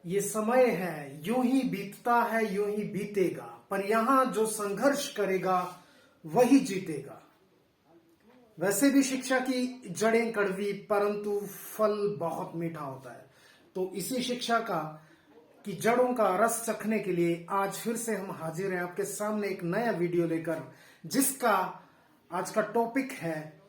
ये समय है यूं ही बीतता है यूं ही बीतेगा, पर यहां जो संघर्ष करेगा वही जीतेगा। वैसे भी शिक्षा की जड़ें कड़वी परंतु फल बहुत मीठा होता है। तो इसी शिक्षा का की जड़ों का रस चखने के लिए आज फिर से हम हाजिर हैं आपके सामने एक नया वीडियो लेकर, जिसका आज का टॉपिक है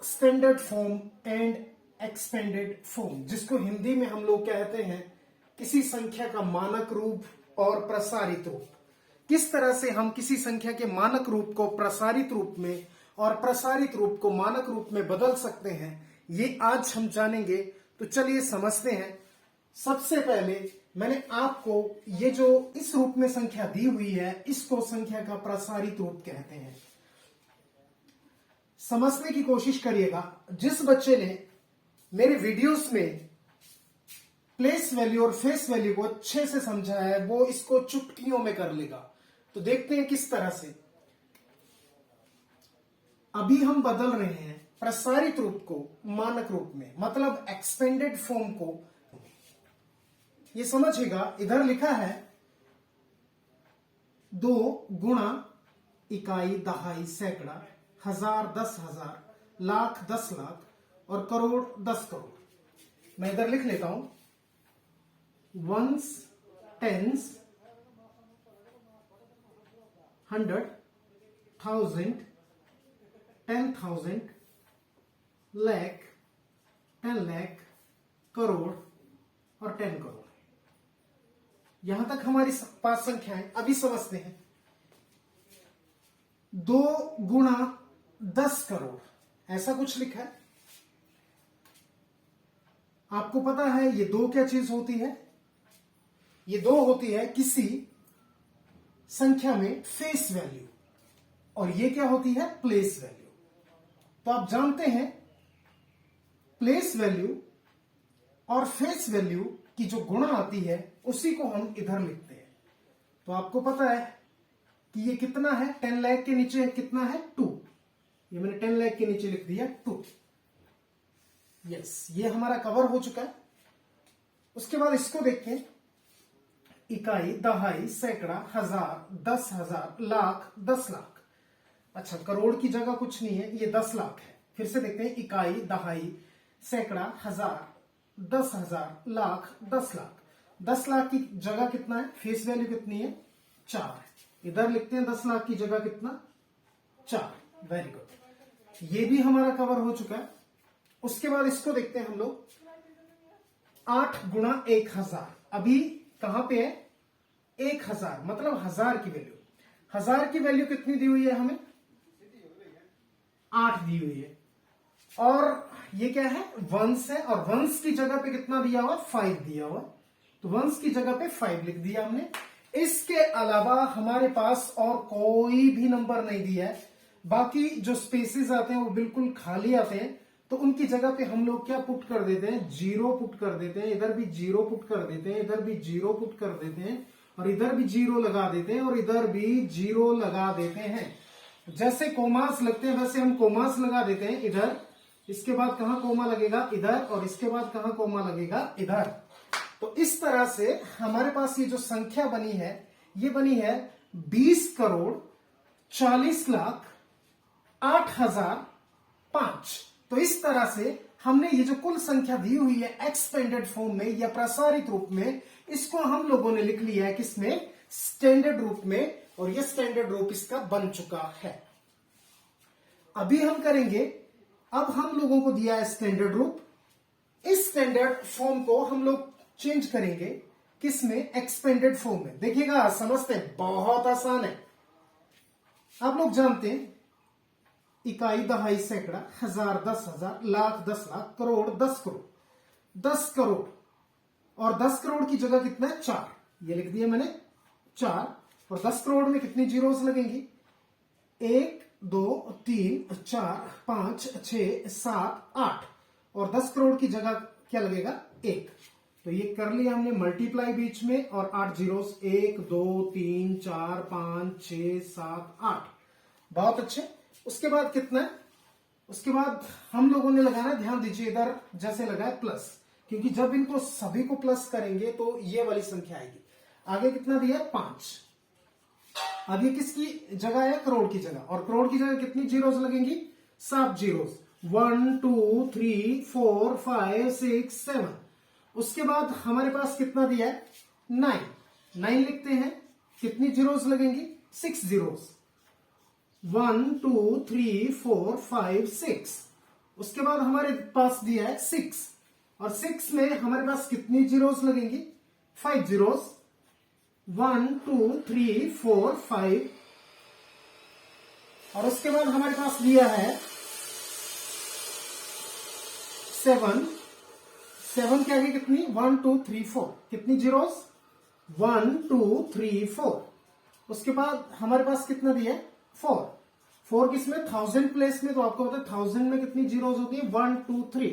standard form and expanded form, जिसको हिंदी में हम लोग कहते हैं किसी संख्या का मानक रूप और प्रसारित रूप। किस तरह से हम किसी संख्या के मानक रूप को प्रसारित रूप में और प्रसारित रूप को मानक रूप में बदल सकते हैं, ये आज हम जानेंगे। तो चलिए समझते हैं। सबसे पहले मैंने आपको ये जो इस रूप में संख्या दी हुई है, इसको संख्या का प्रसारित रूप कहते हैं। समझने की कोशिश करिएगा। जिस बच्चे ने मेरे वीडियोस में प्लेस वैल्यू और फेस वैल्यू को अच्छे से समझा है, वो इसको चुटकियों में कर लेगा। तो देखते हैं किस तरह से। अभी हम बदल रहे हैं प्रसारित रूप को मानक रूप में, मतलब एक्सपेंडेड फॉर्म को। ये समझिएगा, इधर लिखा है 2 गुणा इकाई, दहाई, सैकड़ा, हजार, 10,000, लाख, 10 लाख और करोड़, 10 करोड़। मैं इधर लिख लेता हूं वंस, टेंस, 100, 1000, 10,000, लाख, 10 लाख, करोड़ और 10 करोड़। यहां तक हमारी 5 संख्याएं। अभी समझते हैं। 2 गुणा 10 करोड़, ऐसा कुछ लिखा है। आपको पता है ये 2 क्या चीज होती है? ये 2 होती है किसी संख्या में फेस वैल्यू, और ये क्या होती है? Place value. तो आप जानते हैं प्लेस वैल्यू और फेस वैल्यू की जो गुणा आती है उसी को हम इधर लिखते हैं। तो आपको पता है कि ये कितना है? 10 लाख के नीचे कितना है? 2। ये मैंने 10 लाख के नीचे लिख दिया 2। यस, ये हमारा कवर हो चुका है। उसके बाद इसको देखें। इकाई, दहाई, सैकड़ा, हजार, 10,000, लाख, 10 लाख। अच्छा, करोड़ की जगह कुछ नहीं है, ये 10 लाख है। फिर से देखते हैं। इकाई, दहाई, सैकड़ा, हजार, 10,000, लाख, 10 लाख। 10 लाख की जगह कितना है? फेस वैल्यू कितनी है? 4। इधर लिखते हैं 10 लाख की जगह कितना? 4। वेरी गुड, ये भी हमारा कवर हो चुका है। उसके बाद इसको देखते हैं हम लोग। 8 गुणा 1,000। अभी कहां पे है? 1,000, मतलब 1000 की वैल्यू। 1000 की वैल्यू कितनी दी हुई है हमें? 8 दी हुई है। और ये क्या है? वंस है, और वंस की जगह पे कितना दिया हुआ? 5 दिया हुआ। तो वंस की जगह पे 5 लिख दिया हमने। इसके अलावा हमारे पास और कोई भी नंबर नहीं दिया है। बाकी जो स्पेसेस आते हैं वो बिल्कुल खाली आते हैं। तो उनकी जगह पे हम लोग क्या पुट कर देते हैं? 0 पुट कर देते हैं। इधर भी 0 पुट कर देते हैं, इधर भी 0 पुट कर देते हैं, और इधर भी 0 लगा देते हैं, और इधर भी 0 लगा देते हैं। जैसे कोमास लगते हैं वैसे हम कोमास लगा देते हैं इधर। इसके बाद कहां कोमा लगेगा? इधर। और इसके बाद कहां कोमा लगेगा? इधर। तो इस तरह से हमारे पास ये जो संख्या बनी है, ये बनी है 20 करोड़ 40 लाख 8,005। तो इस तरह से हमने ये जो कुल संख्या दी हुई है एक्सपेंडेड फॉर्म में या प्रसारित रूप में, इसको हम लोगों ने लिख लिया है किसमें? स्टैंडर्ड रूप में। और ये स्टैंडर्ड रूप इसका बन चुका है। अभी हम करेंगे, अब हम लोगों को दिया है स्टैंडर्ड रूप। इस स्टैंडर्ड फॉर्म को हम लोग चेंज करेंगे किसमें? एक्सपेंडेड फॉर्म में। देखिएगा, समझते हैं, बहुत आसान है। आप लोग जानते हैं इकाई, दहाई, सैकड़ा, हजार, 10,000, लाख, 10 लाख, करोड़, 10 करोड़। 10 करोड़ और 10 करोड़ की जगह कितना है? 4। ये लिख दिया मैंने 4। और 10 करोड़ में कितनी जीरोस लगेंगी? 1 2 3 4 5 6 7 8। और 10 करोड़ की जगह क्या लगेगा? 1। तो ये कर लिया हमने मल्टीप्लाई बीच में, और 8 जीरोस। 1 2 3 4 5 6 7 8। बहुत अच्छे। उसके बाद कितना है? उसके बाद हम लोगों ने लगाना, ध्यान दीजिए, इधर जैसे लगा है प्लस, क्योंकि जब इनको सभी को प्लस करेंगे तो ये वाली संख्या आएगी। आगे कितना दिया? 5। अब ये किसकी जगह है? करोड़ की जगह। और करोड़ की जगह कितनी जीरोस लगेंगी? 7 जीरोस। 1 2 3 4 5 6 7। उसके बाद हमारे पास कितना दिया है? 9 लिखते हैं। कितनी जीरोस लगेंगी? 6 जीरोस। 1 2 3 4 5 6। उसके बाद हमारे पास दिया है 6, और 6 में हमारे पास कितनी जीरोस लगेंगी? 5 जीरोस। 1 2 3 4 5। और उसके बाद हमारे पास दिया है 7। 7 के आगे कितनी? 1 2 3 4। कितनी जीरोस? 1 2 3 4। उसके बाद हमारे पास कितना दिया है? 4। 4 किसमें? 1000 प्लेस में। तो आपको पता है 1000 में कितनी जीरोस होती है? 1 2 3।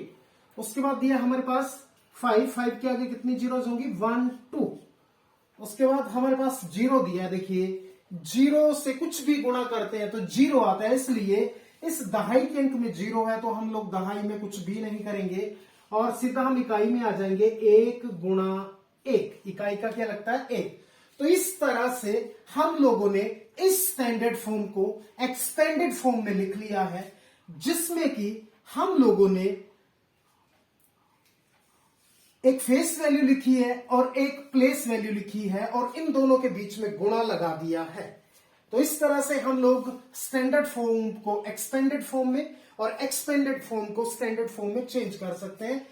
उसके बाद दिया हमारे पास 5 के आगे कितनी जीरोस होंगी? 1 2। उसके बाद हमारे पास 0 दिया। देखिए 0 से कुछ भी गुणा करते हैं तो 0 आता है, इसलिए इस दहाई के अंक में 0 है तो हम लोग दहाई में कुछ भी नहीं करेंगे और सीधा हम इकाई में आ जाएंगे। 1 गुणा 1, इकाई का क्या लगता है? 1। तो इस तरह से हम लोगों ने इस स्टैंडर्ड फॉर्म को एक्सपेंडेड फॉर्म में लिख लिया है, जिसमें कि हम लोगों ने एक फेस वैल्यू लिखी है और एक प्लेस वैल्यू लिखी है और इन दोनों के बीच में गुणा लगा दिया है। तो इस तरह से हम लोग स्टैंडर्ड फॉर्म को एक्सपेंडेड फॉर्म में और एक्सपेंडेड फॉर्म को स्टैंडर्ड फॉर्म में चेंज कर सकते हैं।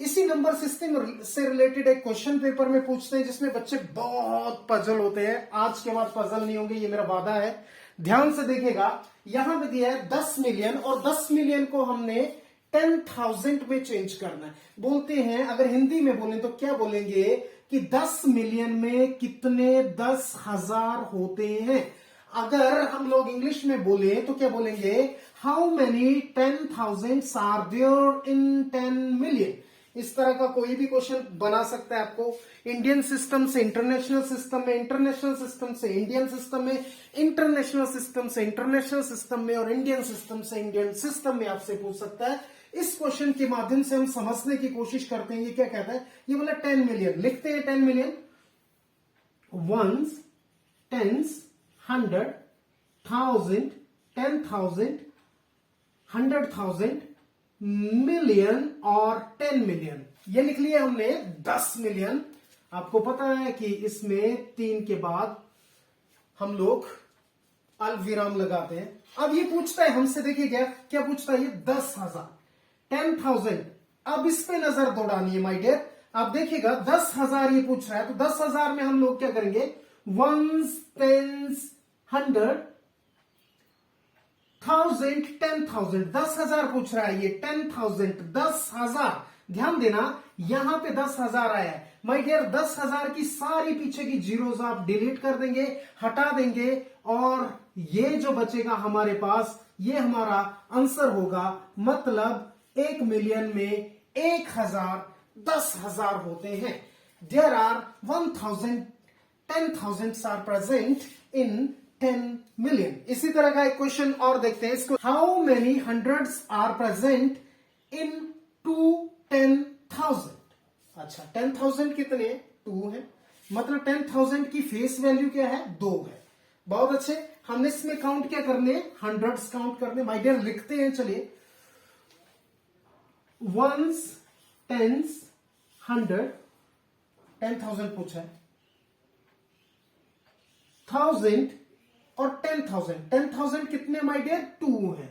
इसी नंबर सिस्टम से रिलेटेड एक क्वेश्चन पेपर में पूछते हैं, जिसमें बच्चे बहुत पजल होते हैं। आज के बाद पजल नहीं होंगे, ये मेरा वादा है। ध्यान से देखिएगा, यहां पे दिया है 10 मिलियन और 10 मिलियन को हमने 10,000 में चेंज करना है। बोलते हैं, अगर हिंदी में बोलें तो क्या बोलेंगे कि 10 मिलियन में कितने 10,000 होते हैं। अगर हम लोग इंग्लिश में बोले तो क्या बोलेंगे? How many 10,000 are there in 10 million. इस तरह का कोई भी क्वेश्चन बना सकता है आपको। इंडियन सिस्टम से इंटरनेशनल सिस्टम में, इंटरनेशनल सिस्टम से इंडियन सिस्टम में, इंटरनेशनल सिस्टम से इंटरनेशनल सिस्टम में और इंडियन सिस्टम से इंडियन सिस्टम में आपसे पूछ सकता है। इस क्वेश्चन के माध्यम से हम समझने की कोशिश करते हैं। ये क्या कहता है? ये बोला 10 मिलियन। लिखते हैं 10 मिलियन। वंस, टेंस, 100, 1000, 10,000, 100,000, मिलियन और 10 मिलियन। ये लिख लिया हमने 10 मिलियन। आपको पता है कि इसमें 3 के बाद हम लोग अल्पविराम लगाते हैं। अब ये पूछता है हमसे, देखिए क्या पूछता है? ये 10,000, 10,000। अब इस पे नजर दौड़ानी है माय डियर। आप देखिएगा 10,000 ये पूछ रहा है, तो 10,000 में हम लोग क्या करेंगे? Once, tense, 100, 1000, 10,000। 10,000 पूछ रहा है ये, 10,000, 10,000। ध्यान देना, यहां पे 10,000 आया है माय डियर। 10,000 की सारी पीछे की जीरोस आप डिलीट कर देंगे, हटा देंगे, और ये जो बचेगा हमारे पास, ये हमारा आंसर होगा। मतलब 1 मिलियन में 1,000 10,000 होते हैं। There are 1,000 10,000 are present in 10 million. इसी तरह का एक क्वेश्चन और देखते हैं इसको। How many hundreds are present in 10,000। अच्छा, 10,000 कितने? 2 है। मतलब 10,000 की फेस वैल्यू क्या है? 2 है। बहुत अच्छे। हमने इसमें काउंट क्या करने? हंड्रेड्स काउंट करने। माय डियर लिखते हैं, चलिए। वंस, टेंस, 100, 10,000 पूछा है, 1000 और 10,000। 10,000 कितने माय डियर? 2 है।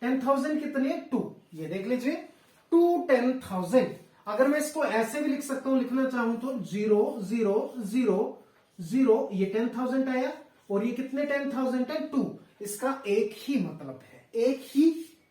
10,000 कितने? 2। ये देख लीजिए, 2 10,000। अगर मैं इसको ऐसे भी लिख सकता हूं, लिखना चाहूं तो 0 0 0 0, ये 10,000 आया, और ये कितने 10,000 है? 2। इसका एक ही मतलब है, एक ही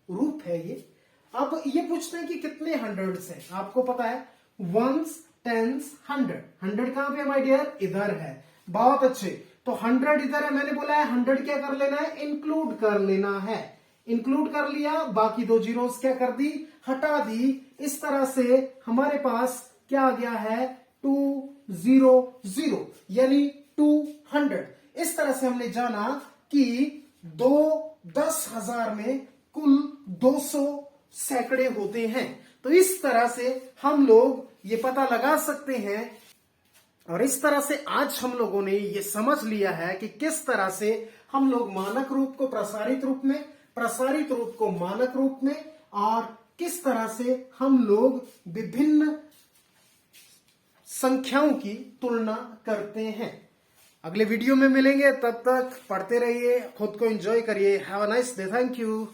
रूप है ये। अब ये पूछते हैं कि कितने हंड्रेड्स हैं। आपको पता है वंस, टेंस, 100। 100 कहां पे माय डियर? इधर है। बहुत अच्छे। तो 100 इधर है, मैंने बोला है 100 क्या कर लेना है? इंक्लूड कर लेना है। इंक्लूड कर लिया, बाकी 2 जीरोस क्या कर दी? हटा दी। इस तरह से हमारे पास क्या आ गया है? 200, यानी 200। इस तरह से हमने जाना कि 10,000 में कुल 200 सैकड़े होते हैं। तो इस तरह से हम लोग ये पता लगा सकते हैं और इस तरह से आज हम लोगों ने ये समझ लिया है कि किस तरह से हम लोग मानक रूप को प्रसारित रूप में, प्रसारित रूप को मानक रूप में, और किस तरह से हम लोग विभिन्न संख्याओं की तुलना करते हैं। अगले वीडियो में मिलेंगे, तब तक पढ़ते रहिए, खुद को एंजॉय करिए। Have a nice day, thank you.